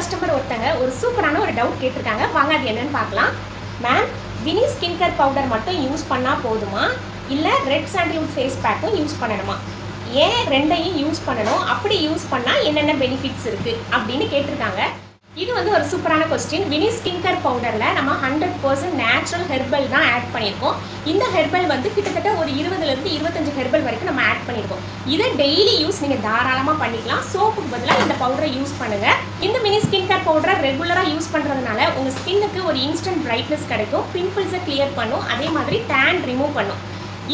Customer ஒருத்தங்க ஒரு சூப்பரான ஒரு டவுட் கேட்டிருக்காங்க. வாங்க அது என்னன்னு பார்க்கலாம். Ma'am, Vini skin care powder மட்டும் யூஸ் பண்ணால் போதுமா, இல்லை ரெட் சாண்டில்வுட் ஃபேஸ் பேக்கும் யூஸ் பண்ணணுமா, ஏன் ரெண்டையும் யூஸ் பண்ணணும், அப்படி யூஸ் பண்ணால் என்னென்ன பெனிஃபிட்ஸ் இருக்குது அப்படின்னு கேட்டிருக்காங்க. இது வந்து ஒரு சூப்பரான கொஸ்டின். வினி ஸ்கின் கேர் பவுடரில் நம்ம 100% நேச்சுரல் ஹெர்பல் தான் ஆட் பண்ணியிருக்கோம். இந்த ஹெர்பல் வந்து கிட்டத்தட்ட ஒரு 20லேருந்து 25 ஹெர்பல் வரைக்கும் நம்ம ஆட் பண்ணியிருக்கோம். இதை டெய்லி யூஸ் நீங்கள் தாராளமாக பண்ணிக்கலாம். சோப்புக்கு பதிலாக இந்த பவுடரை யூஸ் பண்ணுங்கள். இந்த மினி ஸ்கின் கேர் பவுடரை ரெகுலராக யூஸ் பண்ணுறதுனால உங்கள் ஸ்கின்னுக்கு ஒரு இன்ஸ்டன்ட் பிரைட்னஸ் கிடைக்கும், பிம்பிள்ஸை கிளியர் பண்ணும், அதே மாதிரி டேன் ரிமூவ் பண்ணும்.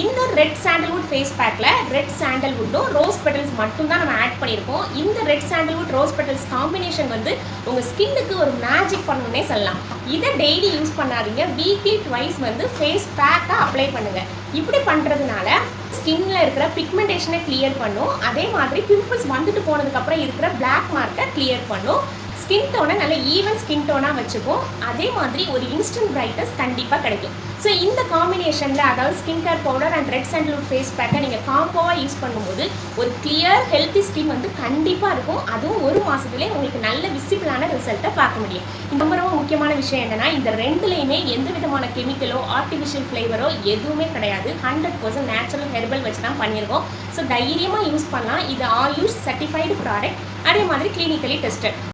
இந்த ரெட் சாண்டல்வுட் ஃபேஸ் பேக்கில் ரெட் சாண்டல்வுட்டும் ரோஸ் பெட்டல்ஸ் மட்டும்தான் நம்ம ஆட் பண்ணியிருக்கோம். இந்த red sandalwood rose petals combination வந்து உங்கள் ஸ்கின்னுக்கு ஒரு மேஜிக் பண்ணணுன்னே சொல்லலாம். இதை டெய்லி யூஸ் பண்ணாதீங்க, வீக்லி ட்வைஸ் வந்து ஃபேஸ் பேக்காக அப்ளை பண்ணுங்கள். இப்படி பண்ணுறதுனால ஸ்கின்ல இருக்கிற பிக்மெண்டேஷனை கிளியர் பண்ணும், அதே மாதிரி பிம்பிள்ஸ் வந்துட்டு போனதுக்கப்புறம் இருக்கிற பிளாக் மார்க்கை கிளியர் பண்ணும், ஸ்கின் டோனை நல்ல ஈவன் ஸ்கின் டோனாக வச்சுக்கும், அதே மாதிரி ஒரு இன்ஸ்டன்ட் பிரைட்னஸ் கண்டிப்பாக கிடைக்கும். ஸோ இந்த காம்பினேஷனில், அதாவது skin care powder and red sandalwood face பேக்கை நீங்கள் காம்போவாக யூஸ் பண்ணும்போது ஒரு கிளியர் ஹெல்த்தி ஸ்கின் வந்து கண்டிப்பாக இருக்கும். அதுவும் ஒரு மாதத்துலேயே உங்களுக்கு நல்ல விசிபிளான ரிசல்ட்டை பார்க்க முடியும். இந்த ரொம்ப முக்கியமான விஷயம் என்னென்னா, இந்த ரெண்டுலேயுமே எந்த விதமான கெமிக்கலோ ஆர்டிஃபிஷியல் ஃப்ளேவரோ எதுவுமே கிடையாது. 100% நேச்சுரல் ஹெர்பல் வச்சு தான் பண்ணியிருக்கோம். ஸோ தைரியமாக யூஸ் பண்ணலாம். இது ஆயுஷ் சர்டிஃபைடு ப்ராடக்ட், அதே மாதிரி கிளினிக்கலி டெஸ்டட்.